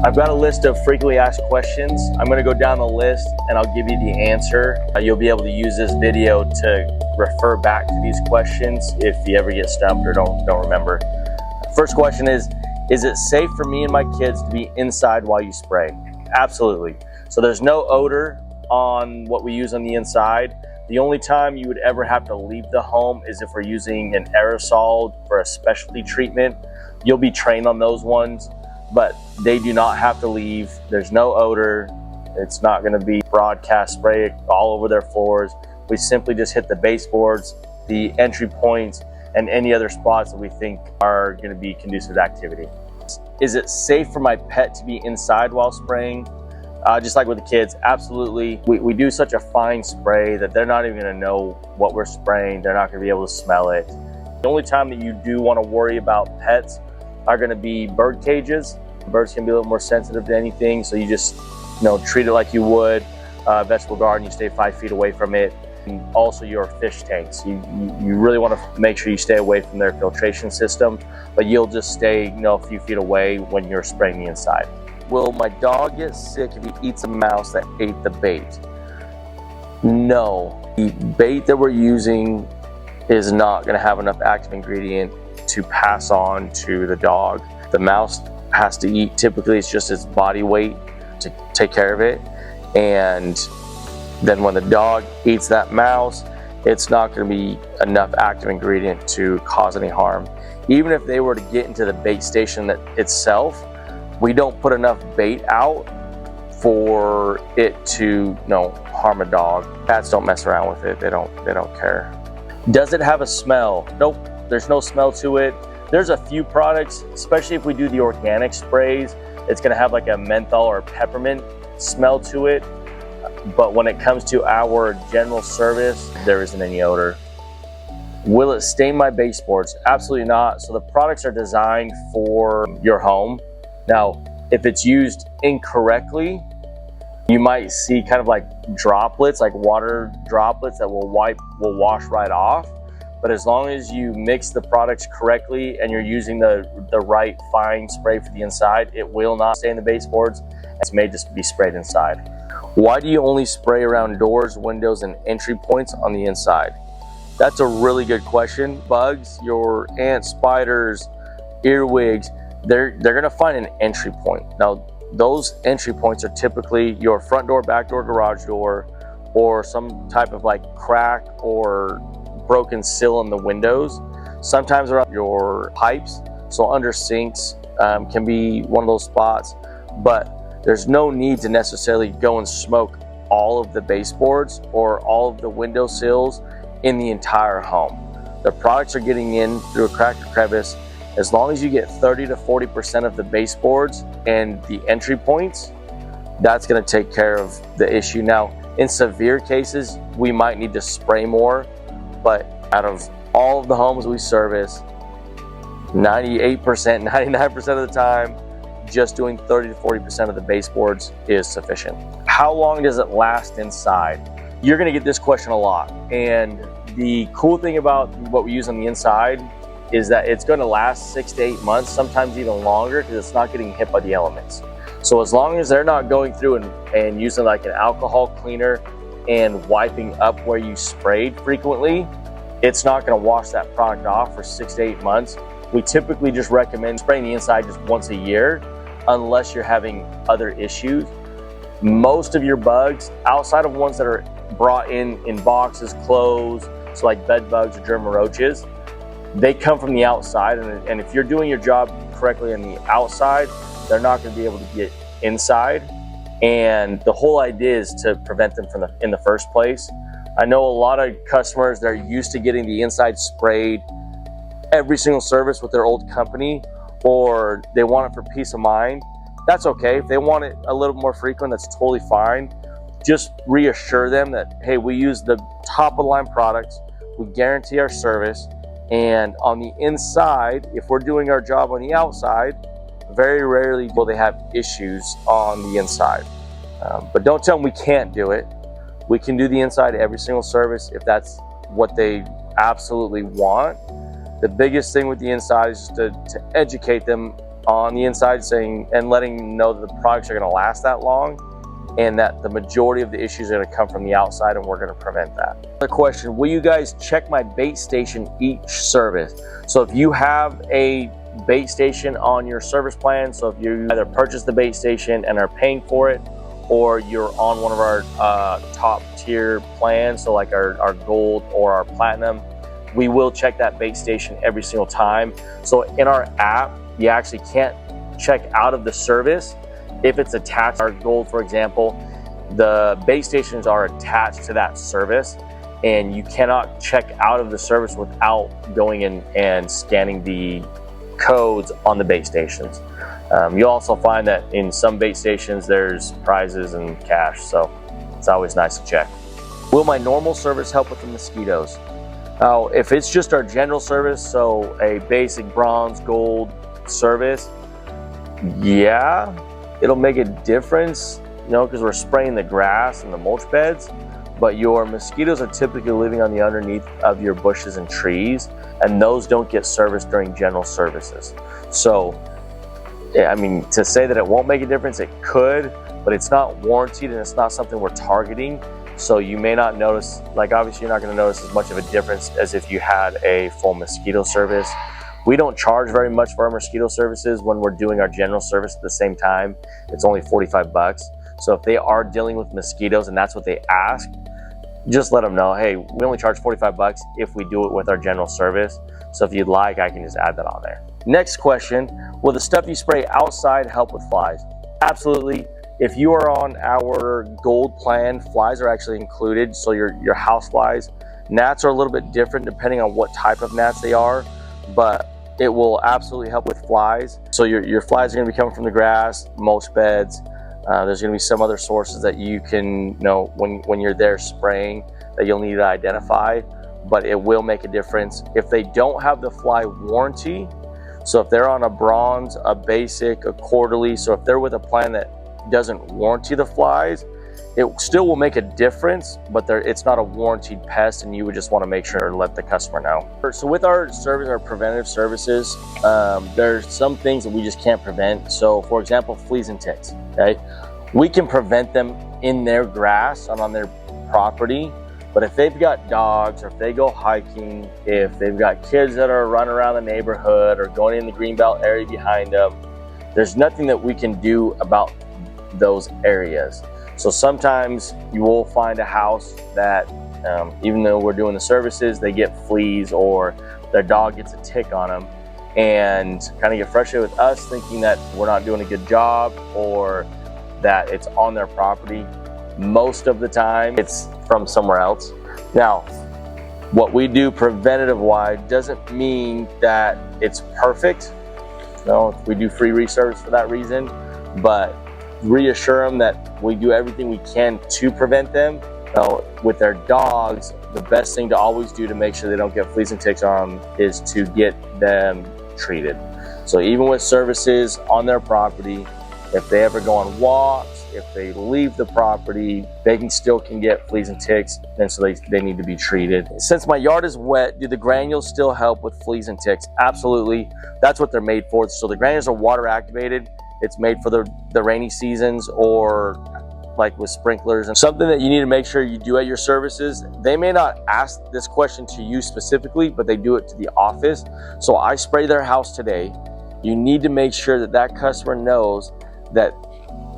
I've got a list of frequently asked questions. I'm going to go down the list and I'll give you the answer. You'll be able to use this video to refer back to these questions if you ever get stumped or don't remember. First question is it safe for me and my kids to be inside while you spray? Absolutely. So there's no odor on what we use on the inside. The only time you would ever have to leave the home is if we're using an aerosol for a specialty treatment. You'll be trained on those ones, but they do not have to leave. There's no odor. It's not going to be broadcast spray all over their floors. We simply just hit the baseboards, the entry points, and any other spots that we think are going to be conducive to activity. Is it safe for my pet to be inside while spraying? Just like with the kids, absolutely. We do such a fine spray that they're not even going to know what we're spraying. They're not going to be able to smell it. The only time that you do want to worry about pets are going to be bird cages. Birds can be a little more sensitive to anything, so you just treat it like you would a vegetable garden. You stay 5 feet away from it. And also your fish tanks. You really want to make sure you stay away from their filtration system, but you'll just stay a few feet away when you're spraying the inside. Will my dog get sick if he eats a mouse that ate the bait? No. The bait that we're using is not going to have enough active ingredient to pass on to the dog. The mouse has to eat, typically it's just its body weight to take care of it. And then when the dog eats that mouse, it's not going to be enough active ingredient to cause any harm. Even if they were to get into the bait station itself, we don't put enough bait out for it to harm a dog. Cats don't mess around with it. They don't care. Does it have a smell? Nope, there's no smell to it. There's a few products, especially if we do the organic sprays, it's gonna have like a menthol or peppermint smell to it. But when it comes to our general service, there isn't any odor. Will it stain my baseboards? Absolutely not. So the products are designed for your home. Now, if it's used incorrectly, you might see kind of like droplets, like water droplets that will wash right off. But as long as you mix the products correctly and you're using the right fine spray for the inside, it will not stain the baseboards. It's made to be sprayed inside. Why do you only spray around doors, windows, and entry points on the inside? That's a really good question. Bugs, your ants, spiders, earwigs, they're gonna find an entry point. Now, those entry points are typically your front door, back door, garage door, or some type of like crack or broken sill in the windows. Sometimes around your pipes, so under sinks can be one of those spots, but there's no need to necessarily go and smoke all of the baseboards or all of the window sills in the entire home. The products are getting in through a crack or crevice. As long as you get 30 to 40% of the baseboards and the entry points, that's going to take care of the issue. Now, in severe cases, we might need to spray more, but out of all of the homes we service, 98%, 99% of the time, just doing 30 to 40% of the baseboards is sufficient. How long does it last inside? You're going to get this question a lot. And the cool thing about what we use on the inside is that it's going to last 6 to 8 months, sometimes even longer, because it's not getting hit by the elements. So as long as they're not going through and using like an alcohol cleaner and wiping up where you sprayed frequently, it's not going to wash that product off for 6 to 8 months. We typically just recommend spraying the inside just once a year, unless you're having other issues. Most of your bugs, outside of ones that are brought in boxes, clothes, so like bed bugs or German roaches, they come from the outside, and if you're doing your job correctly on the outside, they're not going to be able to get inside. And the whole idea is to prevent them in the first place. I know a lot of customers, they're used to getting the inside sprayed every single service with their old company, or they want it for peace of mind. That's okay. If they want it a little more frequent, that's totally fine. Just reassure them that, hey, we use the top of the line products, we guarantee our service, and on the inside, if we're doing our job on the outside, very rarely will they have issues on the inside. But don't tell them we can't do it. We can do the inside every single service if that's what they absolutely want. The biggest thing with the inside is just to educate them on the inside saying and letting them know that the products are going to last that long, and that the majority of the issues are going to come from the outside, and we're going to prevent that. Another question, will you guys check my bait station each service? So if you have a bait station on your service plan, so if you either purchase the bait station and are paying for it, or you're on one of our top tier plans, so like our gold or our platinum, we will check that bait station every single time. So in our app, you actually can't check out of the service if it's attached to our gold, for example. The bait stations are attached to that service, and you cannot check out of the service without going in and scanning the codes on the bait stations. You'll also find that in some bait stations there's prizes and cash, so it's always nice to check. Will my normal service help with the mosquitoes? Now, if it's just our general service, so a basic bronze, gold service, yeah, it'll make a difference, you know, because we're spraying the grass and the mulch beds, but your mosquitoes are typically living on the underneath of your bushes and trees, and those don't get serviced during general services. So, I mean, to say that it won't make a difference, it could, but it's not warranted and it's not something we're targeting. So you may not notice, like obviously you're not going to notice as much of a difference as if you had a full mosquito service. We don't charge very much for our mosquito services when we're doing our general service at the same time. It's only 45 bucks. So if they are dealing with mosquitoes and that's what they ask, just let them know, hey, we only charge 45 bucks if we do it with our general service. So if you'd like, I can just add that on there. Next question, will the stuff you spray outside help with flies? Absolutely. If you are on our gold plan, flies are actually included. So your house flies. Gnats are a little bit different depending on what type of gnats they are, but it will absolutely help with flies. So your flies are going to be coming from the grass, mulch beds. There's going to be some other sources that you can know when you're there spraying that you'll need to identify, but it will make a difference. If they don't have the fly warranty, so if they're on a bronze, a basic, a quarterly, so if they're with a plan that doesn't warranty the flies, it still will make a difference, but it's not a warranted pest, and you would just want to make sure and let the customer know. So with our service, our preventative services, there's some things that we just can't prevent. So for example, fleas and ticks, okay? We can prevent them in their grass and on their property, but if they've got dogs, or if they go hiking, if they've got kids that are running around the neighborhood or going in the greenbelt area behind them, there's nothing that we can do about those areas. So sometimes you will find a house that even though we're doing the services, they get fleas or their dog gets a tick on them, and kind of get frustrated with us thinking that we're not doing a good job or that it's on their property. Most of the time it's from somewhere else. Now, what we do preventative wise doesn't mean that it's perfect. No, we do free reservice for that reason, but reassure them that we do everything we can to prevent them. With their dogs, the best thing to always do to make sure they don't get fleas and ticks on them is to get them treated. So even with services on their property, if they ever go on walks, if they leave the property, they still can get fleas and ticks, and so they need to be treated. Since my yard is wet, do the granules still help with fleas and ticks? Absolutely. That's what they're made for. So the granules are water activated. It's made for the rainy seasons, or like with sprinklers. And something that you need to make sure you do at your services, they may not ask this question to you specifically, but they do it to the office. So I spray their house today. You need to make sure that that customer knows that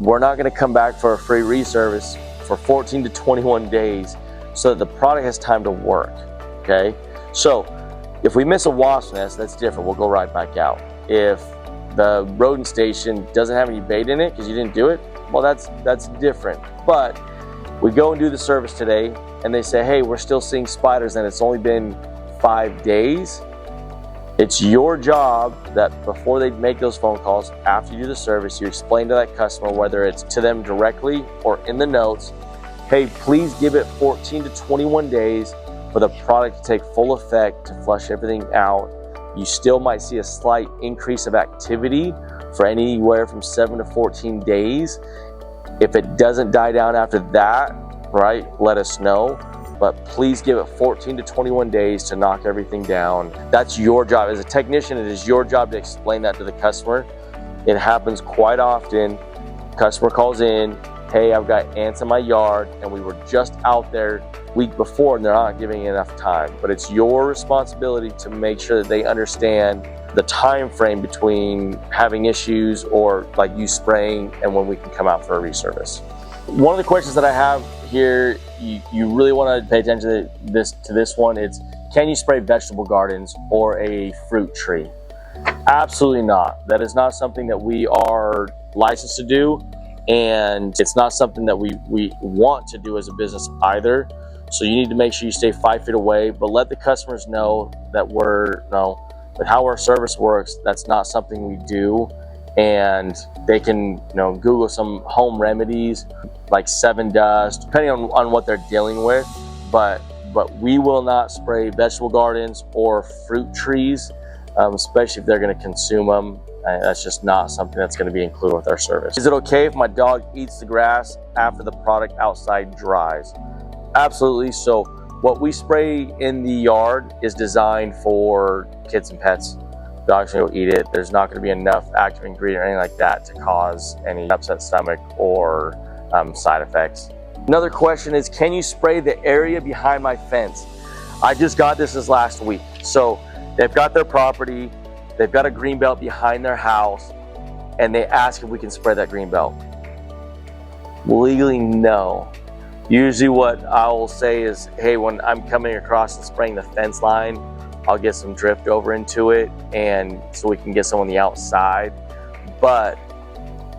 we're not going to come back for a free reservice for 14 to 21 days so that the product has time to work, okay? So if we miss a wasp nest, that's different. We'll go right back out. If the rodent station doesn't have any bait in it because you didn't do it, well, that's different. But we go and do the service today and they say, hey, we're still seeing spiders and it's only been 5 days. It's your job that before they make those phone calls, after you do the service, you explain to that customer, whether it's to them directly or in the notes, hey, please give it 14 to 21 days for the product to take full effect, to flush everything out. You still might see a slight increase of activity for anywhere from 7 to 14 days. If it doesn't die down after that, right, let us know. But please give it 14 to 21 days to knock everything down. That's your job. As a technician, it is your job to explain that to the customer It happens quite often. Customer calls in, hey, I've got ants in my yard, and we were just out there week before and they're not giving you enough time. But it's your responsibility to make sure that they understand the time frame between having issues or like you spraying and when we can come out for a reservice. One of the questions that I have here, you really want to pay attention to this one. It's, can you spray vegetable gardens or a fruit tree? Absolutely not. That is not something that we are licensed to do, and it's not something that we want to do as a business either. So you need to make sure you stay 5 feet away, but let the customers know that with how our service works, that's not something we do. And they can Google some home remedies like Sevin Dust, depending on what they're dealing with. But we will not spray vegetable gardens or fruit trees, especially if they're going to consume them. That's just not something that's going to be included with our service. Is it okay if my dog eats the grass after the product outside dries? Absolutely. So what we spray in the yard is designed for kids and pets. Dogs will eat it. There's not going to be enough active ingredient or anything like that to cause any upset stomach or side effects. Another question is, can you spray the area behind my fence? I just got this last week. So they've got their property, they've got a green belt behind their house, and they ask if we can spray that green belt. Legally, no. Usually what I will say is, hey, when I'm coming across and spraying the fence line, I'll get some drift over into it, and so we can get some on the outside. But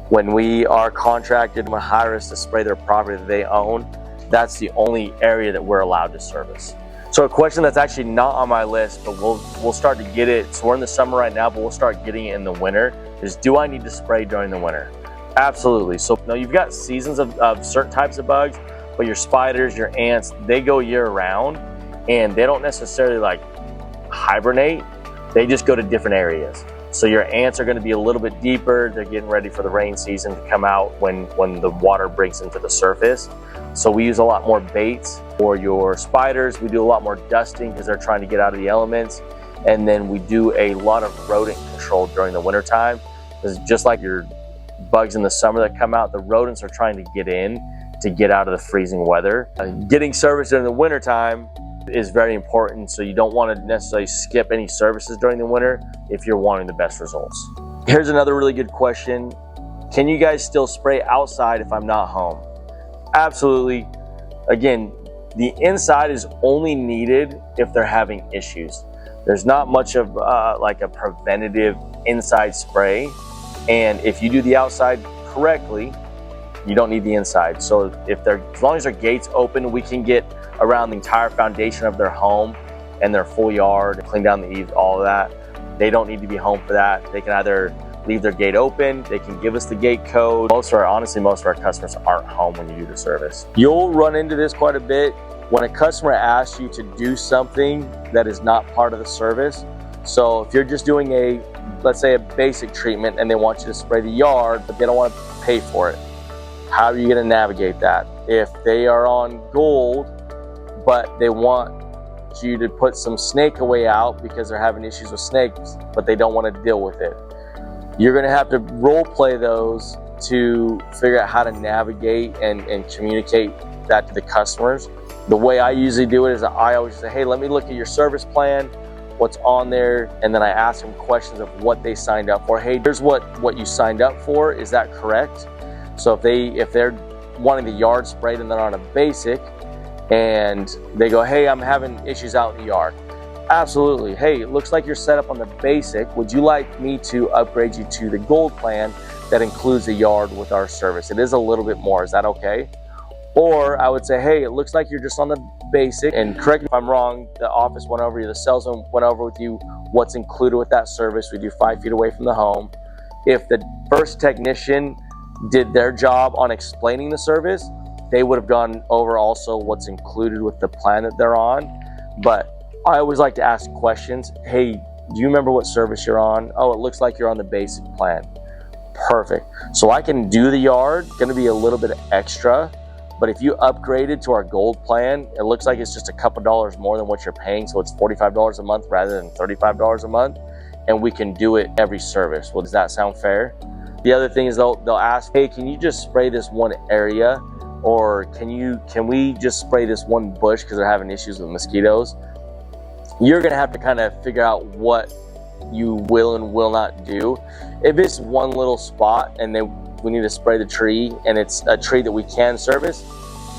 when we are contracted with Hi-Res to spray their property that they own, that's the only area that we're allowed to service. So a question that's actually not on my list, but we'll start to get it. So we're in the summer right now, but we'll start getting it in the winter, is, do I need to spray during the winter? Absolutely. So now you've got seasons of certain types of bugs, but your spiders, your ants, they go year round, and they don't necessarily like hibernate. They just go to different areas. So your ants are going to be a little bit deeper. They're getting ready for the rain season to come out when the water breaks into the surface. So we use a lot more baits. For your spiders, we do a lot more dusting because they're trying to get out of the elements. And then we do a lot of rodent control during the winter time. Because just like your bugs in the summer that come out, the rodents are trying to get in to get out of the freezing weather. Getting service during the winter time is very important, so you don't want to necessarily skip any services during the winter if you're wanting the best results. Here's another really good question. Can you guys still spray outside if I'm not home? Absolutely. Again, the inside is only needed if they're having issues. There's not much of like a preventative inside spray, and if you do the outside correctly, you don't need the inside. So as long as their gate's open, we can get around the entire foundation of their home and their full yard, clean down the eaves, all of that. They don't need to be home for that. They can either leave their gate open, they can give us the gate code. Honestly, most of our customers aren't home when you do the service. You'll run into this quite a bit when a customer asks you to do something that is not part of the service. So if you're just doing let's say a basic treatment and they want you to spray the yard, but they don't want to pay for it, how are you going to navigate that? If they are on gold, but they want you to put some snake away out because they're having issues with snakes, but they don't want to deal with it, you're going to have to role play those to figure out how to navigate and communicate that to the customers. The way I usually do it is I always say, hey, let me look at your service plan, what's on there, and then I ask them questions of what they signed up for. Hey, here's what you signed up for, is that correct? So if they're wanting the yard sprayed and they're on a basic and they go, hey, I'm having issues out in the yard. Absolutely. Hey, it looks like you're set up on the basic. Would you like me to upgrade you to the gold plan that includes the yard with our service? It is a little bit more. Is that okay? Or I would say, hey, it looks like you're just on the basic, and correct me if I'm wrong, the office went over you, the salesman went over with you what's included with that service. We do 5 feet away from the home. If the first technician did their job on explaining the service, they would have gone over also what's included with the plan that they're on. But I always like to ask questions. Hey, do you remember what service you're on? Oh, it looks like you're on the basic plan. Perfect. So I can do the yard, gonna be a little bit extra, but if you upgraded to our gold plan, it looks like it's just a couple dollars more than what you're paying. So it's $45 a month rather than $35 a month, and we can do it every service. Well, does that sound fair? The other thing is they'll ask, hey, can you just spray this one area? Or can we just spray this one bush because they're having issues with mosquitoes? You're gonna have to kind of figure out what you will and will not do. If it's one little spot and we need to spray the tree and it's a tree that we can service,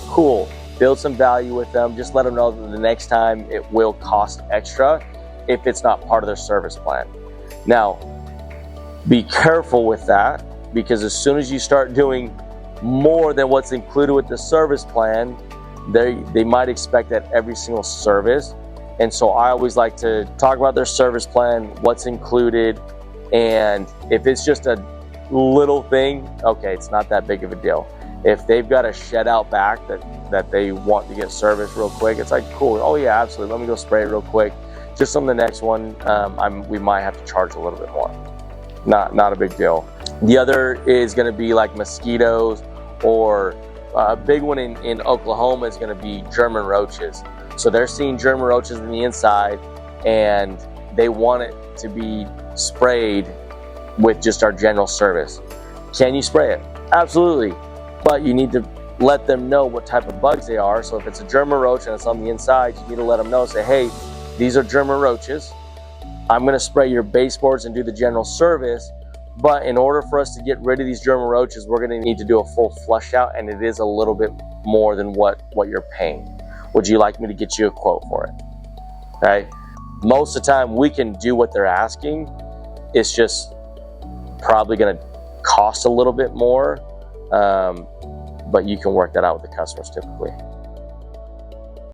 cool. Build some value with them. Just let them know that the next time it will cost extra if it's not part of their service plan. Now, be careful with that, because as soon as you start doing more than what's included with the service plan, they might expect that every single service. And so I always like to talk about their service plan, what's included, and if it's just a little thing, okay, it's not that big of a deal. If they've got a shed out back that they want to get serviced real quick, it's like, cool, oh yeah, absolutely, let me go spray it real quick. Just on the next one, we might have to charge a little bit more. Not a big deal. The other is gonna be like mosquitoes, or a big one in Oklahoma is gonna be German roaches. So they're seeing German roaches in the inside and they want it to be sprayed with just our general service. Can you spray it? Absolutely. But you need to let them know what type of bugs they are. So if it's a German roach and it's on the inside, you need to let them know, say, hey, these are German roaches. I'm gonna spray your baseboards and do the general service. But in order for us to get rid of these German roaches, we're gonna need to do a full flush out, and it is a little bit more than what you're paying. Would you like me to get you a quote for it? Okay. Most of the time we can do what they're asking. It's just probably gonna cost a little bit more, but you can work that out with the customers typically.